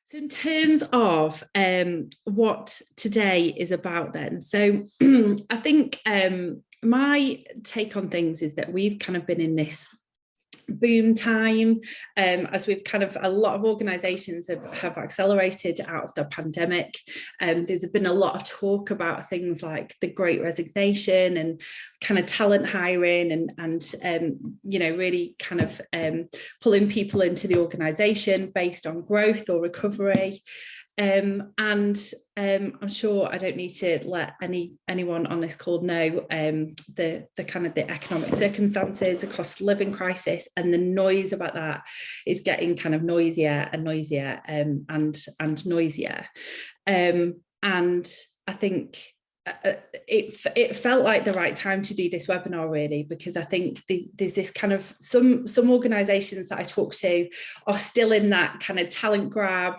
So in terms of what today is about then, so I think my take on things is that we've kind of been in this boom time as we've kind of a lot of organizations have accelerated out of the pandemic. There's been a lot of talk about things like the Great Resignation and kind of talent hiring and you know, really kind of pulling people into the organization based on growth or recovery. I'm sure I don't need to let anyone on this call know the kind of the economic circumstances, the cost of living crisis, and the noise about that is getting kind of noisier and noisier and noisier. And I think it felt like the right time to do this webinar, really, because I think there's this kind of some organizations that I talk to are still in that kind of talent grab.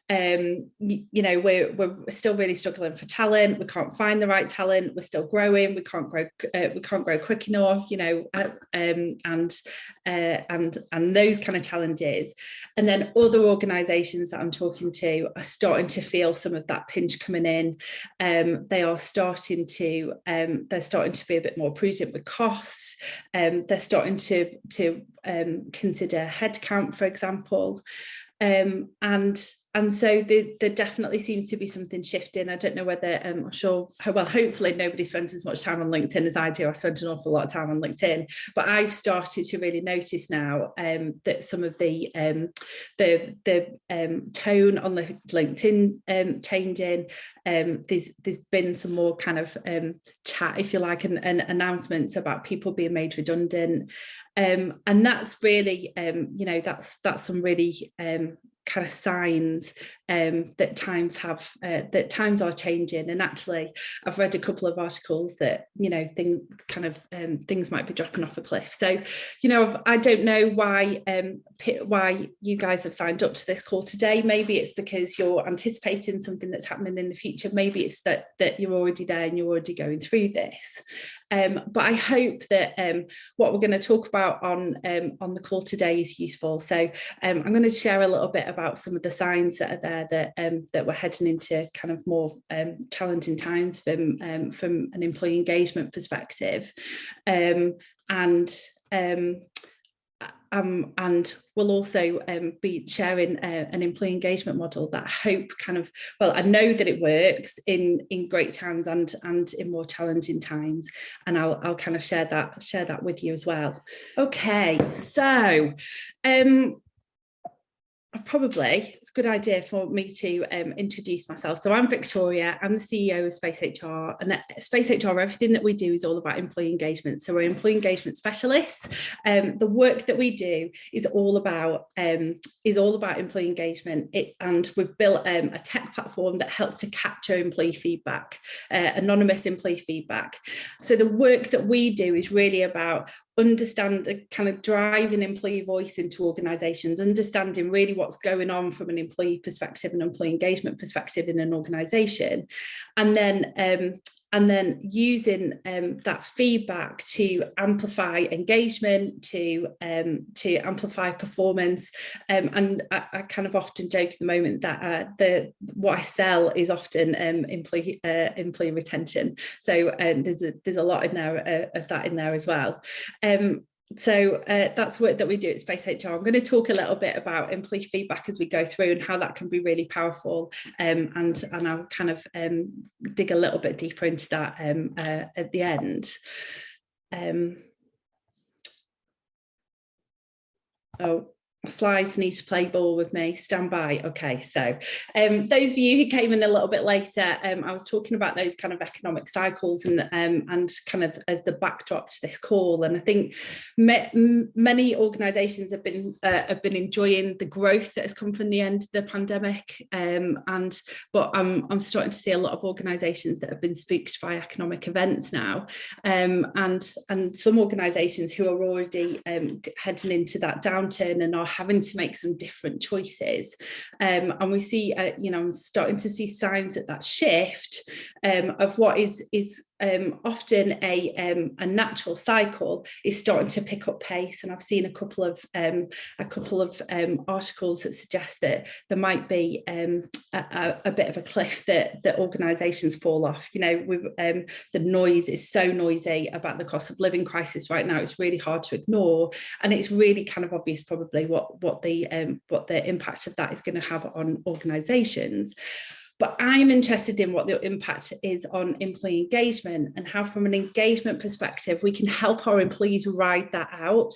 You know, we're still really struggling for talent. We can't find the right talent. We're still growing. We can't grow quick enough, you know, and those kind of challenges. And then other organizations that I'm talking to are starting to feel some of that pinch coming in. They are starting to be a bit more prudent with costs. They're starting to consider headcount, for example, and so there definitely seems to be something shifting. I don't know whether, I'm sure, well, hopefully nobody spends as much time on LinkedIn as I do. I spent an awful lot of time on LinkedIn, but I've started to really notice now that some of the tone on the LinkedIn changing. There's been some more kind of chat, if you like, and announcements about people being made redundant. And that's really, you know, that's some really kind of signs that times are changing. And actually I've read a couple of articles that, you know, things might be dropping off a cliff. So, you know, I don't know why you guys have signed up to this call today. Maybe it's because you're anticipating something that's happening in the future. Maybe it's that you're already there and you're already going through this. But I hope that what we're going to talk about on the call today is useful. So I'm going to share a little bit about some of the signs that are there that we're heading into kind of more challenging times from an employee engagement perspective, and we'll also be sharing an employee engagement model that I hope kind of, well, I know that it works in great times and in more challenging times, and I'll kind of share that with you as well. Okay, so it's a good idea for me to introduce myself. So I'm Victoria, I'm the CEO of Space HR, and at Space HR, everything that we do is all about employee engagement. So we're employee engagement specialists. The work that we do is all about employee engagement, and we've built a tech platform that helps to capture employee feedback, anonymous employee feedback. So the work that we do is really about kind of driving employee voice into organizations, understanding really what's going on from an employee perspective and employee engagement perspective in an organization, and then using that feedback to amplify engagement, to amplify performance. And I kind of often joke at the moment that what I sell is often employee retention. So there's a lot in there of that in there as well. So that's work that we do at Space HR. I'm going to talk a little bit about employee feedback as we go through and how that can be really powerful, and I'll kind of dig a little bit deeper into that at the end. Slides need to play ball with me. Stand by. Okay, so those of you who came in a little bit later, I was talking about those kind of economic cycles and kind of as the backdrop to this call. And I think many organisations have been enjoying the growth that has come from the end of the pandemic, but I'm starting to see a lot of organisations that have been spooked by economic events now, and some organisations who are already heading into that downturn and are having to make some different choices, and we see, you know, I'm starting to see signs that shift of what is often a natural cycle is starting to pick up pace, and I've seen a couple of articles that suggest that there might be a bit of a cliff that organisations fall off. The noise is so noisy about the cost of living crisis right now. It's really hard to ignore, and it's really kind of obvious probably what the impact of that is going to have on organisations. But I'm interested in what the impact is on employee engagement, and how from an engagement perspective, we can help our employees ride that out.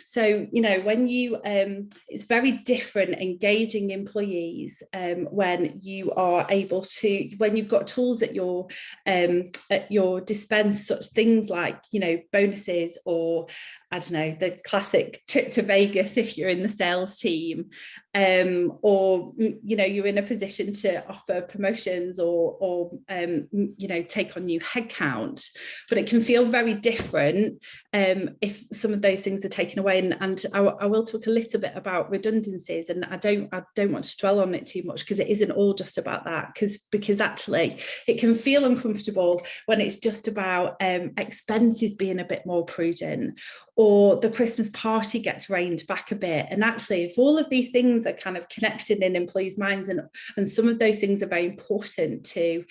So, when it's very different engaging employees when you are able to, when you've got tools at your dispense, such things like, bonuses, or I don't know, the classic trip to Vegas if you're in the sales team, or you're in a position to offer promotions or take on new headcount. But it can feel very different if some of those things are taken away. And I will talk a little bit about redundancies, and I don't want to dwell on it too much, because it isn't all just about that, because actually it can feel uncomfortable when it's just about expenses being a bit more prudent, or the Christmas party gets reined back a bit. And actually, if all of these things are kind of connected in employees' minds, and some of those things are very important to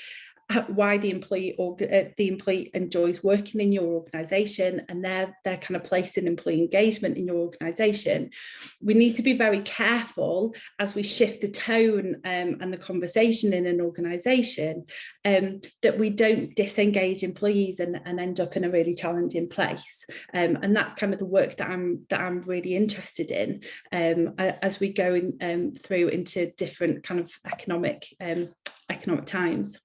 why the employee enjoys working in your organisation, and their kind of place in employee engagement in your organisation, we need to be very careful as we shift the tone and the conversation in an organisation, that we don't disengage employees and end up in a really challenging place. And that's kind of the work that I'm really interested in as we go through into different kind of economic times.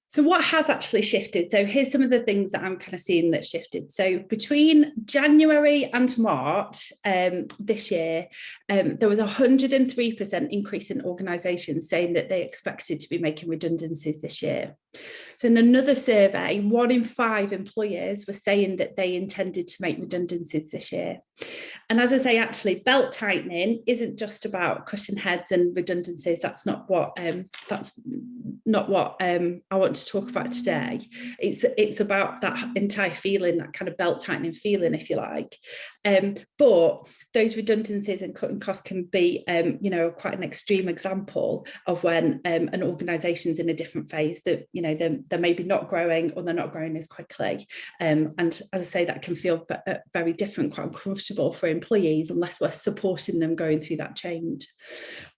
So what has actually shifted? So here's some of the things that I'm kind of seeing that shifted. So between January and March this year, there was a 103% increase in organisations saying that they expected to be making redundancies this year. So in another survey, 1 in 5 employers were saying that they intended to make redundancies this year. And as I say, actually, belt tightening isn't just about cutting heads and redundancies. That's not what I want to talk about today. It's about that entire feeling, that kind of belt tightening feeling, if you like. But those redundancies and cutting costs can be, quite an extreme example of when an organisation's in a different phase, that they're maybe not growing, or they're not growing as quickly. And as I say, that can feel very different, quite uncomfortable for employees, unless we're supporting them going through that change.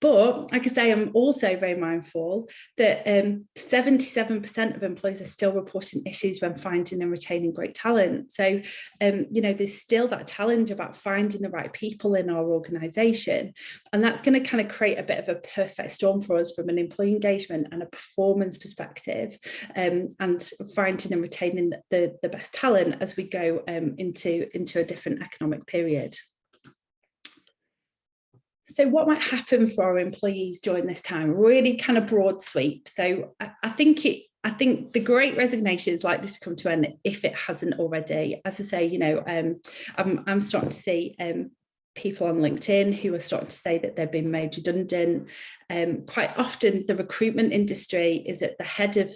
But like I say, I'm also very mindful that 77% of employees are still reporting issues when finding and retaining great talent. So, there's still that challenge about finding the right people in our organisation. And that's going to kind of create a bit of a perfect storm for us from an employee engagement and a performance perspective, and finding and retaining the best talent as we go into a different economic period. So what might happen for our employees during this time? Really kind of broad sweep. So I think the Great Resignation is likely to come to an end if it hasn't already. As I say, I'm starting to see people on LinkedIn who are starting to say that they're being made redundant. Quite often, the recruitment industry is at the head of.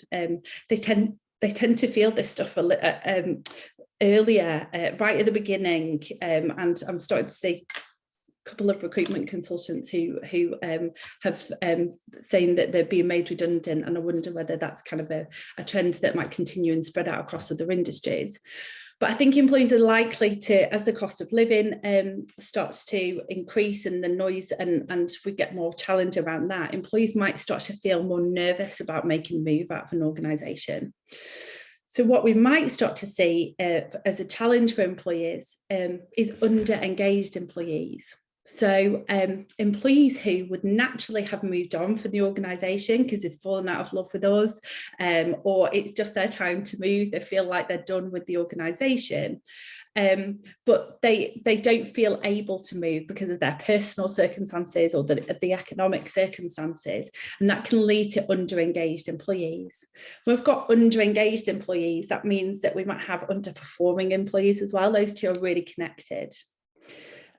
They tend to feel this stuff earlier, right at the beginning, and I'm starting to see couple of recruitment consultants who have saying that they're being made redundant, and I wonder whether that's kind of a trend that might continue and spread out across other industries. But I think employees are likely to, as the cost of living starts to increase and the noise and we get more challenge around that, employees might start to feel more nervous about making a move out of an organisation. So what we might start to see as a challenge for employers is under-engaged employees. So employees who would naturally have moved on from the organisation because they've fallen out of love with us, or it's just their time to move, they feel like they're done with the organisation, but they don't feel able to move because of their personal circumstances or the economic circumstances, and that can lead to under-engaged employees. When we've got under-engaged employees, that means that we might have underperforming employees as well. Those two are really connected.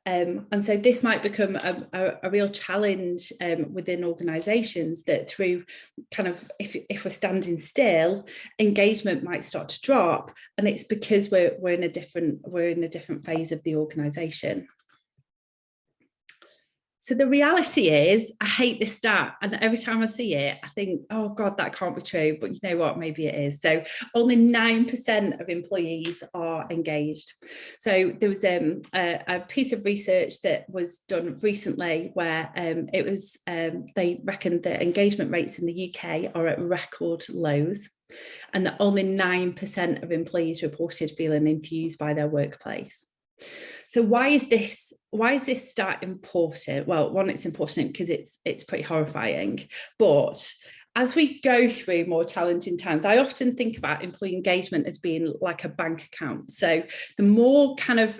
And so this might become a real challenge within organisations, that through kind of, if we're standing still, engagement might start to drop, and it's because we're in a different phase of the organisation. So the reality is, I hate this stat, and every time I see it, I think, oh God, that can't be true. But you know what, maybe it is. So only 9% of employees are engaged. So there was a piece of research that was done recently where they reckoned that engagement rates in the UK are at record lows, and that only 9% of employees reported feeling enthused by their workplace. So why is this stat important? Well, one, it's important because it's pretty horrifying. But as we go through more challenging times, I often think about employee engagement as being like a bank account. So the more kind of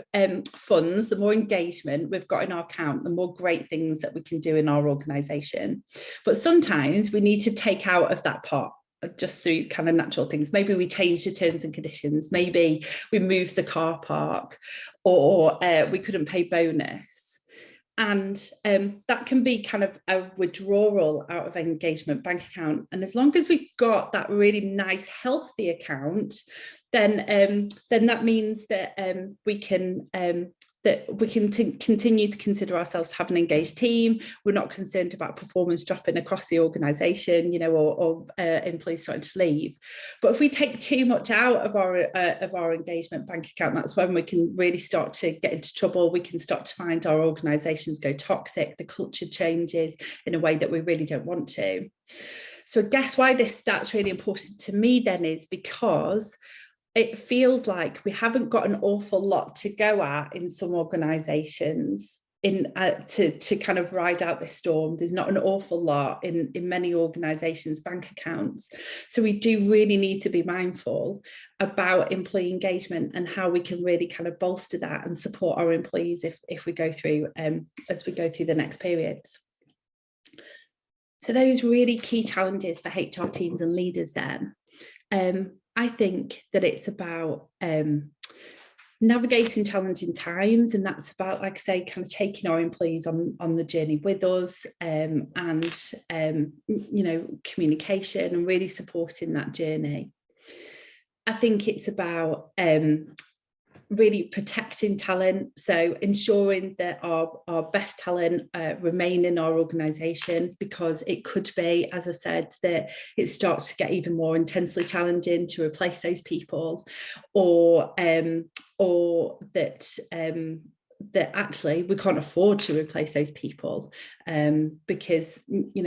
funds, the more engagement we've got in our account, the more great things that we can do in our organisation. But sometimes we need to take out of that pot, just through kind of natural things. Maybe we change the terms and conditions, maybe we move the car park, or we couldn't pay bonus. And that can be kind of a withdrawal out of engagement bank account. And as long as we've got that really nice, healthy account, then that means that we can continue to consider ourselves to have an engaged team. We're not concerned about performance dropping across the organisation, or employees starting to leave. But if we take too much out of our engagement bank account, that's when we can really start to get into trouble. We can start to find our organisations go toxic. The culture changes in a way that we really don't want to. So I guess why this stat's really important to me then is because it feels like we haven't got an awful lot to go at in some organisations to kind of ride out this storm. There's not an awful lot in many organisations' bank accounts. So we do really need to be mindful about employee engagement and how we can really kind of bolster that and support our employees if we go through as we go through the next periods. So those really key challenges for HR teams and leaders then. I think that it's about navigating challenging times, and that's about, like I say, kind of taking our employees on the journey with us, and communication and really supporting that journey. I think it's about really protecting talent, so ensuring that our best talent remain in our organisation, because it could be, as I've said, that it starts to get even more intensely challenging to replace those people, or that actually we can't afford to replace those people, because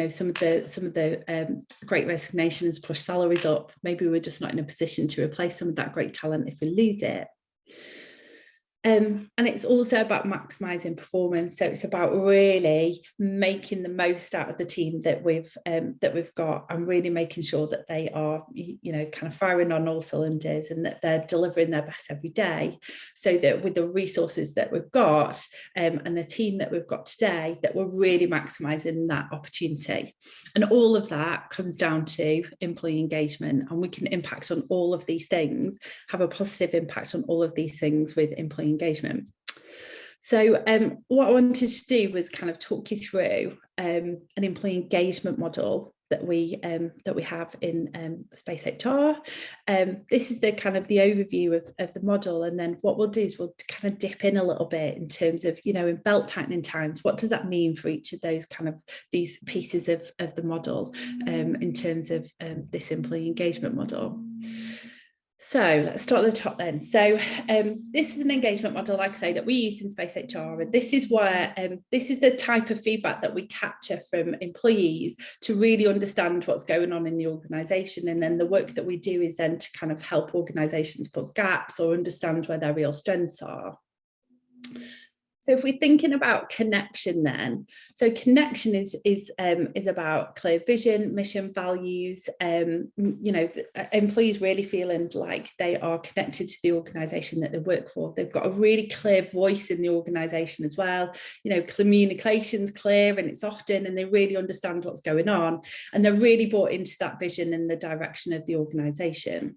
some of the great resignations push salaries up. Maybe we're just not in a position to replace some of that great talent if we lose it. And it's also about maximising performance. So it's about really making the most out of the team that we've got, and really making sure that they are, kind of firing on all cylinders, and that they're delivering their best every day. So that with the resources that we've got, and the team that we've got today, that we're really maximising that opportunity. And all of that comes down to employee engagement, and we can impact on all of these things, have a positive impact on all of these things with employee engagement. So what I wanted to do was kind of talk you through an employee engagement model that we have in Space HR. This is the kind of the overview of the model, and then what we'll do is we'll kind of dip in a little bit in terms of, in belt tightening times, what does that mean for each of those kind of these pieces of the model, in terms of this employee engagement model. So let's start at the top then. So this is an engagement model, like I say, that we used in Space HR. And this is where this is the type of feedback that we capture from employees to really understand what's going on in the organisation. And then the work that we do is then to kind of help organisations plug gaps or understand where their real strengths are. So if we're thinking about connection then, so connection is about clear vision, mission, values, employees really feeling like they are connected to the organisation that they work for. They've got a really clear voice in the organisation as well. Communication's clear and it's often, and they really understand what's going on, and they're really bought into that vision and the direction of the organisation.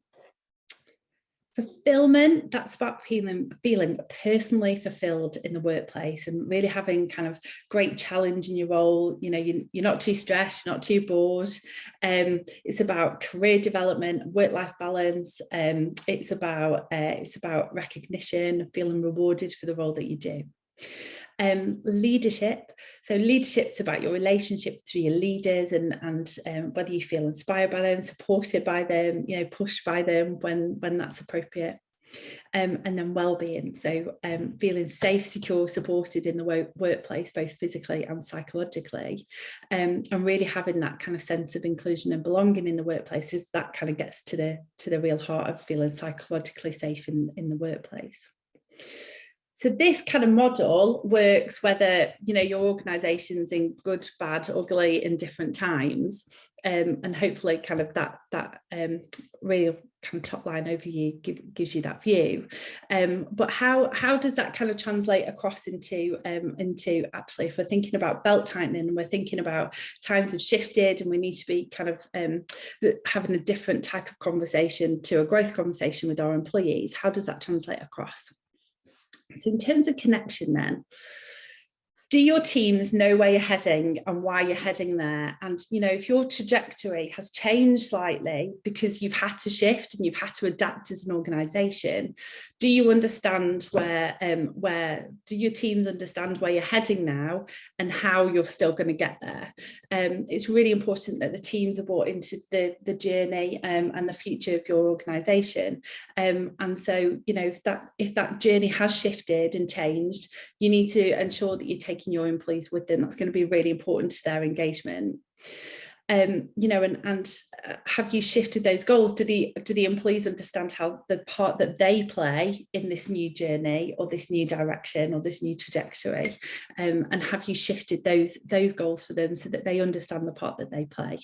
Fulfillment, that's about feeling personally fulfilled in the workplace and really having kind of great challenge in your role. You know, you're not too stressed, you're not too bored. It's about career development, work-life balance. It's about recognition, feeling rewarded for the role that you do. Leadership. So leadership's about your relationship to your leaders and whether you feel inspired by them, supported by them, you know, pushed by them when that's appropriate. And then well-being, so feeling safe, secure, supported in the workplace, both physically and psychologically, and really having that kind of sense of inclusion and belonging in the workplace, is that kind of gets to the real heart of feeling psychologically safe in the workplace. So this kind of model works whether, you know, your organisation's in good, bad, ugly in different times, and hopefully kind of that real kind of top line overview gives you that view. But how does that kind of translate across into actually, if we're thinking about belt tightening and we're thinking about times have shifted and we need to be kind of having a different type of conversation to a growth conversation with our employees, how does that translate across? So in terms of connection then, do your teams know where you're heading and why you're heading there? And, you know, if your trajectory has changed slightly because you've had to shift and you've had to adapt as an organisation, do you understand where do your teams understand where you're heading now and how you're still going to get there? It's really important that the teams are brought into the journey and the future of your organisation. And so, you know, if that journey has shifted and changed, you need to ensure that you're taking your employees with them. That's going to be really important to their engagement. You know, and have you shifted those goals? Do the employees understand how the part that they play in this new journey or this new direction or this new trajectory? And have you shifted those goals for them so that they understand the part that they play?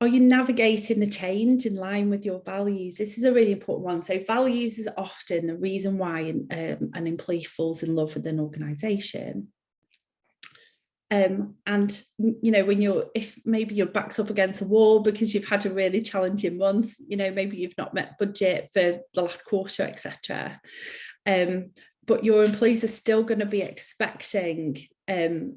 Are you navigating the change in line with your values? This is a really important one. So values is often the reason why an employee falls in love with an organisation. And, you know, if maybe your back's up against a wall because you've had a really challenging month, you know, maybe you've not met budget for the last quarter, etc. But your employees are still going to be expecting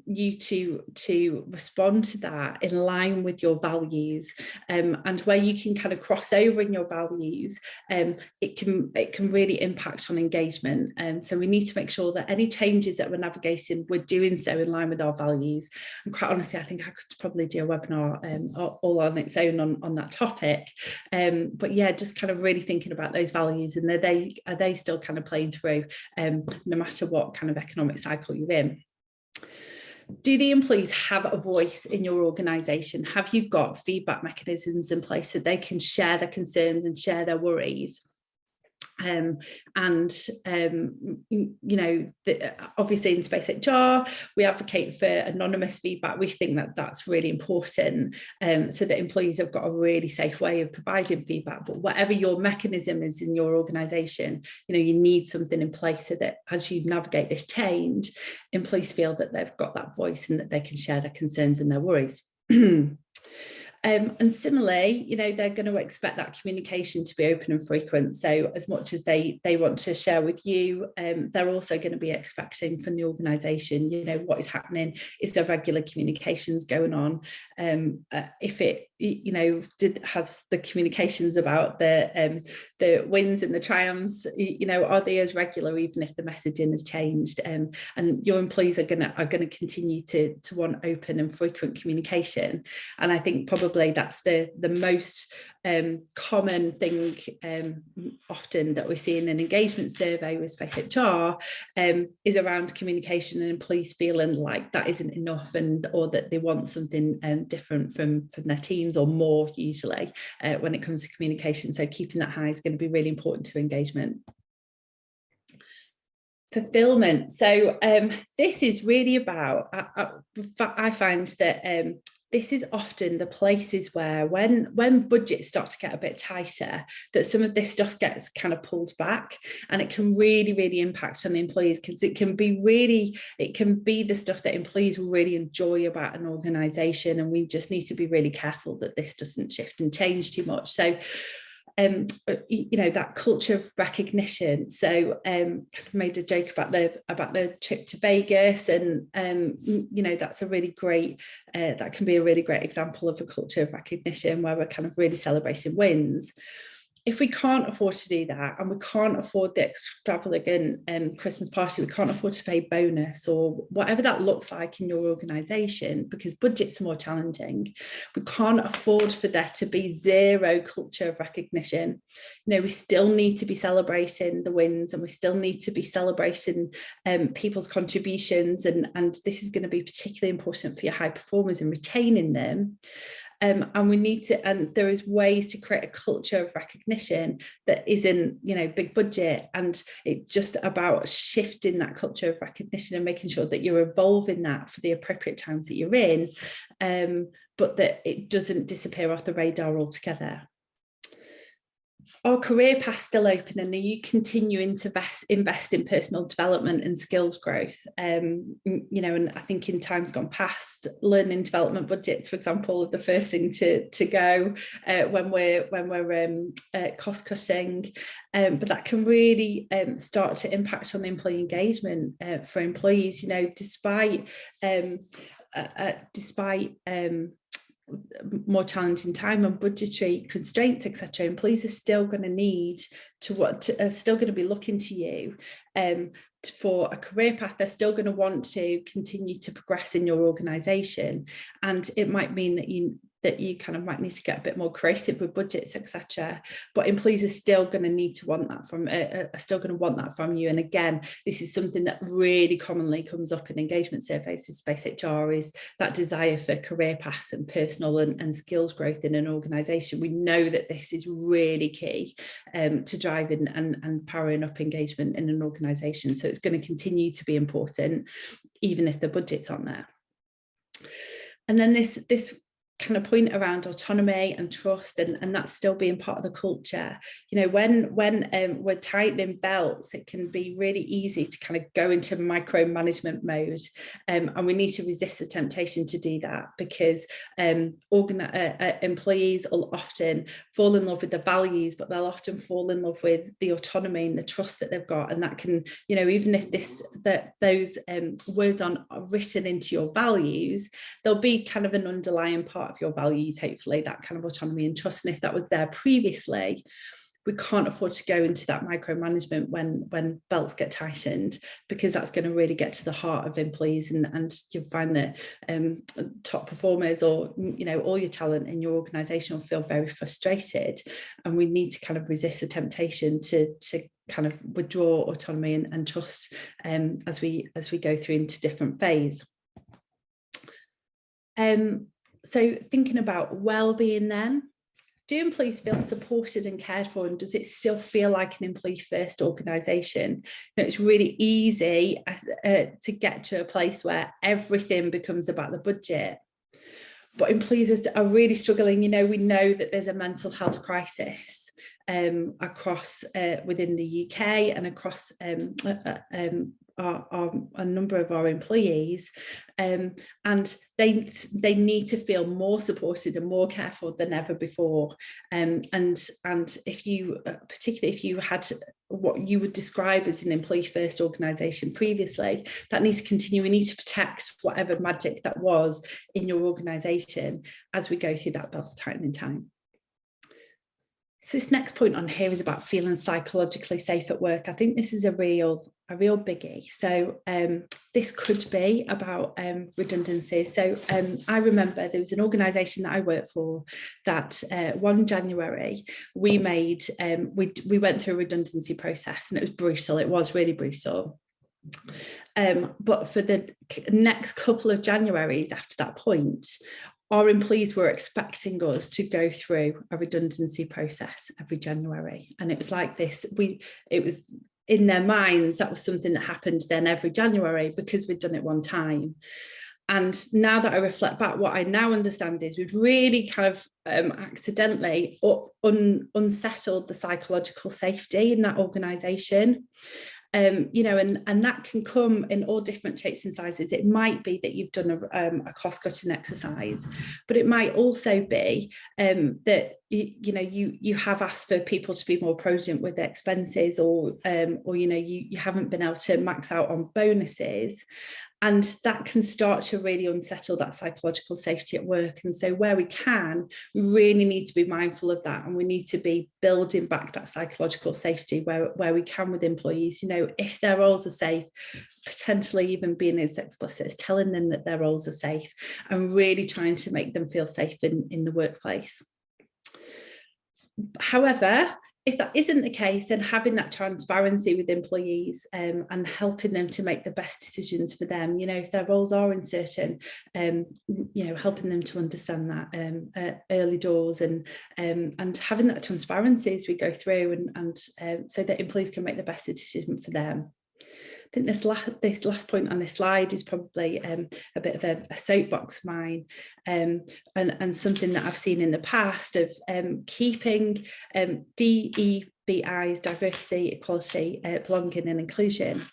you to respond to that in line with your values, and where you can kind of cross over in your values, it can really impact on engagement. So we need to make sure that any changes that we're navigating, we're doing so in line with our values. And quite honestly, I think I could probably do a webinar all on its own on that topic. But yeah, just kind of really thinking about those values and are they still kind of playing through, no matter what kind of economic cycle you're in. Do the employees have a voice in your organisation? Have you got feedback mechanisms in place so they can share their concerns and share their worries? You know, obviously in Space HR, we advocate for anonymous feedback. We think that that's really important, so that employees have got a really safe way of providing feedback. But whatever your mechanism is in your organisation, you know, you need something in place so that as you navigate this change, employees feel that they've got that voice and that they can share their concerns and their worries. And similarly, you know, they're going to expect that communication to be open and frequent. So as much as they want to share with you, they're also going to be expecting from the organisation, you know, what is happening. Is there regular communications going on? If it, you know, has the communications about the wins and the triumphs, you know, are they as regular even if the messaging has changed? And your employees are going to continue to want open and frequent communication. And I think probably that's the most common thing often that we see in an engagement survey with Space HR, is around communication and employees feeling like that isn't enough, or that they want something different from their teams, or more usually when it comes to communication. So keeping that high is going to be really important to engagement. Fulfillment. So this is really about, I find that this is often the places where when budgets start to get a bit tighter, that some of this stuff gets kind of pulled back, and it can really, really impact on the employees, because it can be the stuff that employees really enjoy about an organisation, and we just need to be really careful that this doesn't shift and change too much. So you know, that culture of recognition. So kind of made a joke about the trip to Vegas, and you know, that's a really great that can be a really great example of a culture of recognition where we're kind of really celebrating wins. If we can't afford to do that, and we can't afford the extravagant Christmas party, we can't afford to pay bonus or whatever that looks like in your organisation, because budgets are more challenging, we can't afford for there to be zero culture of recognition. You know, we still need to be celebrating the wins, and we still need to be celebrating people's contributions, and this is going to be particularly important for your high performers and retaining them. And we need to, and there is ways to create a culture of recognition that isn't, you know, big budget, and it's just about shifting that culture of recognition and making sure that you're evolving that for the appropriate times that you're in, but that it doesn't disappear off the radar altogether. Are career paths still open, and are you continuing to invest in personal development and skills growth? You know, and I think in times gone past, learning development budgets, for example, are the first thing to go when we're cost cutting, but that can really start to impact on the employee engagement for employees. You know, despite more challenging time and budgetary constraints, etc., employees are still going to need are still going to be looking to you for a career path. They're still going to want to continue to progress in your organisation, and it might mean that you kind of might need to get a bit more creative with budgets, etc. But employees are still going to need to want that from you. And again, this is something that really commonly comes up in engagement surveys with Space HR, is that desire for career paths and personal and skills growth in an organisation. We know that this is really key to driving and powering up engagement in an organisation. So it's going to continue to be important, even if the budgets aren't there. And then this kind of point around autonomy and trust, and that's still being part of the culture. You know, when we're tightening belts, it can be really easy to kind of go into micromanagement mode, and we need to resist the temptation to do that, because employees will often fall in love with the values, but they'll often fall in love with the autonomy and the trust that they've got. And that can, you know, even if those words aren't written into your values, there'll be kind of an underlying part of your values, hopefully, that kind of autonomy and trust. And if that was there previously, we can't afford to go into that micromanagement when belts get tightened, because that's going to really get to the heart of employees, and you'll find that top performers, or, you know, all your talent in your organisation will feel very frustrated. And we need to kind of resist the temptation to kind of withdraw autonomy and trust as we go through into different phases. So thinking about well-being then, do employees feel supported and cared for, and does it still feel like an employee-first organisation? You know, it's really easy to get to a place where everything becomes about the budget, but employees are really struggling. You know, we know that there's a mental health crisis across within the UK and across a number of our employees, and they need to feel more supported and more careful than ever before. And if you, particularly if you had what you would describe as an employee first organisation previously, that needs to continue. We need to protect whatever magic that was in your organisation as we go through that belt tightening time. So this next point on here is about feeling psychologically safe at work. I think this is a real biggie. So this could be about redundancies. So I remember there was an organisation that I worked for that 1 January we made, we went through a redundancy process, and it was brutal. It was really brutal. But for the next couple of Januaries after that point, our employees were expecting us to go through a redundancy process every January. And it was like this, it was in their minds, that was something that happened then every January, because we'd done it one time. And now that I reflect back, what I now understand is we'd really kind of accidentally unsettled the psychological safety in that organisation. you know, and that can come in all different shapes and sizes. It might be that you've done a cost-cutting exercise, but it might also be that you know you have asked for people to be more prudent with their expenses, or you know you haven't been able to max out on bonuses. And that can start to really unsettle that psychological safety at work. And so where we can, we really need to be mindful of that. And we need to be building back that psychological safety where we can with employees. You know, if their roles are safe, potentially even being as explicit as telling them that their roles are safe, and really trying to make them feel safe in the workplace. However, if that isn't the case, then having that transparency with employees and helping them to make the best decisions for them, you know, if their roles are uncertain, you know, helping them to understand that at early doors, and having that transparency as we go through, and so that employees can make the best decision for them. I think this last point on this slide is probably a bit of a soapbox of mine, and something that I've seen in the past of keeping DEBI's diversity, equality, belonging and inclusion,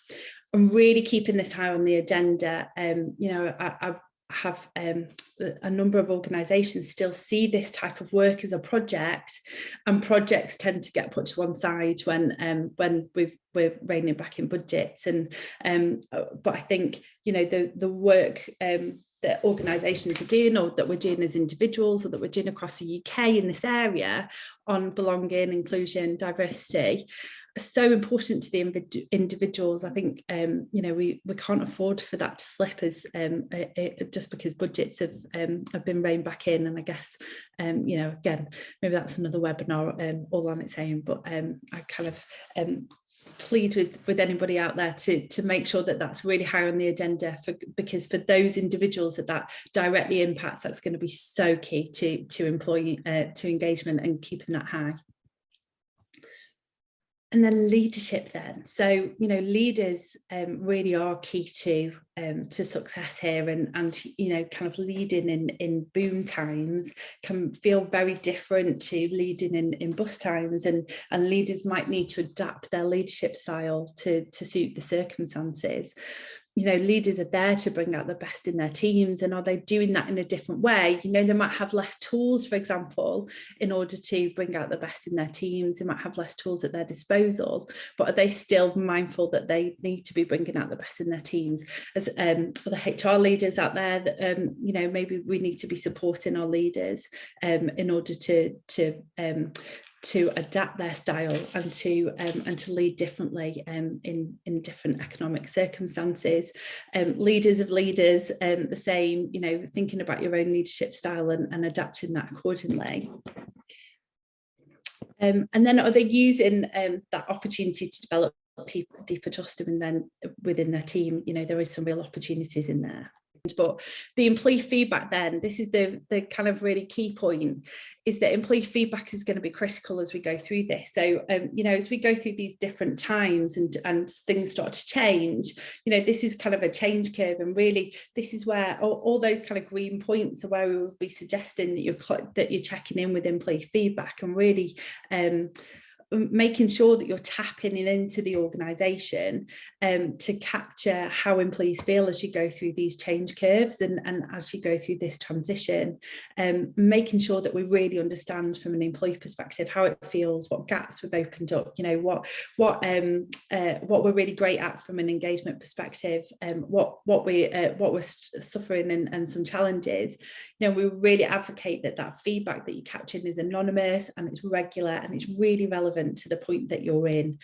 and really keeping this high on the agenda. You know, I have a number of organisations still see this type of work as a project, and projects tend to get put to one side when we're reining back in budgets. And but I think, you know, the work that organisations are doing, or that we're doing as individuals, or that we're doing across the UK in this area on belonging, inclusion, diversity, are so important to the individuals. I think you know, we can't afford for that to slip as just because budgets have been reined back in. And I guess you know, again, maybe that's another webinar all on its own, but I kind of plead with anybody out there to make sure that that's really high on the agenda, because for those individuals that directly impacts, that's going to be so key to employee to engagement and keeping that high. And then leadership then. So, you know, leaders really are key to success here, and you know, kind of leading in boom times can feel very different to leading in bust times, and leaders might need to adapt their leadership style to suit the circumstances. You know, leaders are there to bring out the best in their teams, and are they doing that in a different way? You know, they might have less tools, for example, in order to bring out the best in their teams. They might have less tools at their disposal, but are they still mindful that they need to be bringing out the best in their teams? As other HR leaders out there, that you know, maybe we need to be supporting our leaders in order to adapt their style and to lead differently in different economic circumstances. Leaders of leaders, the same, you know, thinking about your own leadership style and adapting that accordingly. And then are they using that opportunity to develop deeper trust within their team? You know, there is some real opportunities in there. But the employee feedback then, this is the kind of really key point, is that employee feedback is going to be critical as we go through this. So, you know, as we go through these different times and things start to change, you know, this is kind of a change curve. And really, this is where all those kind of green points are where we would be suggesting that you're checking in with employee feedback, and really making sure that you're tapping into the organisation to capture how employees feel as you go through these change curves and as you go through this transition, making sure that we really understand from an employee perspective how it feels, what gaps we've opened up, you know, what we're really great at from an engagement perspective, what we're suffering and some challenges. You know, we really advocate that feedback that you're capturing is anonymous and it's regular and it's really relevant to the point that you're in,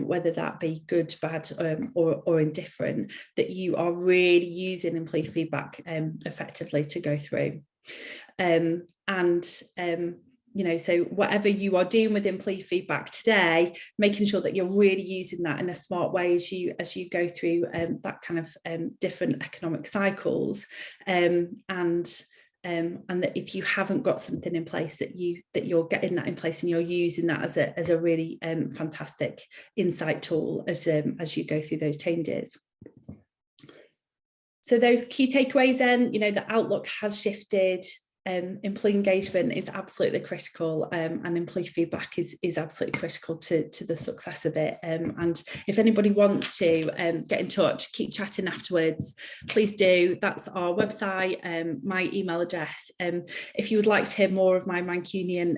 whether that be good, bad, or indifferent, that you are really using employee feedback effectively to go through. You know, so whatever you are doing with employee feedback today, making sure that you're really using that in a smart way as you go through that kind of different economic cycles, and that if you haven't got something in place, that you're getting that in place and you're using that as a really fantastic insight tool as you go through those changes. So those key takeaways then, you know, the outlook has shifted. employee engagement is absolutely critical, and employee feedback is absolutely critical to the success of it. And if anybody wants to get in touch, keep chatting afterwards, please do. That's our website, my email address. If you would like to hear more of my Mancunian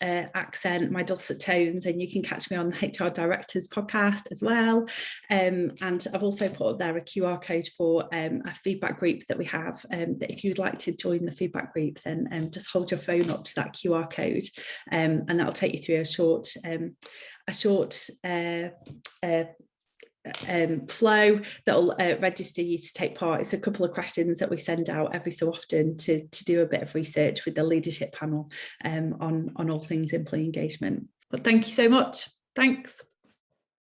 accent, my dulcet tones, and you can catch me on the HR Directors podcast as well. And I've also put up there a QR code for a feedback group that we have, that if you'd like to join the feedback group, then just hold your phone up to that QR code, and that'll take you through a short flow that'll register you to take part. It's a couple of questions that we send out every so often to do a bit of research with the leadership panel on all things employee engagement. But thank you so much. Thanks.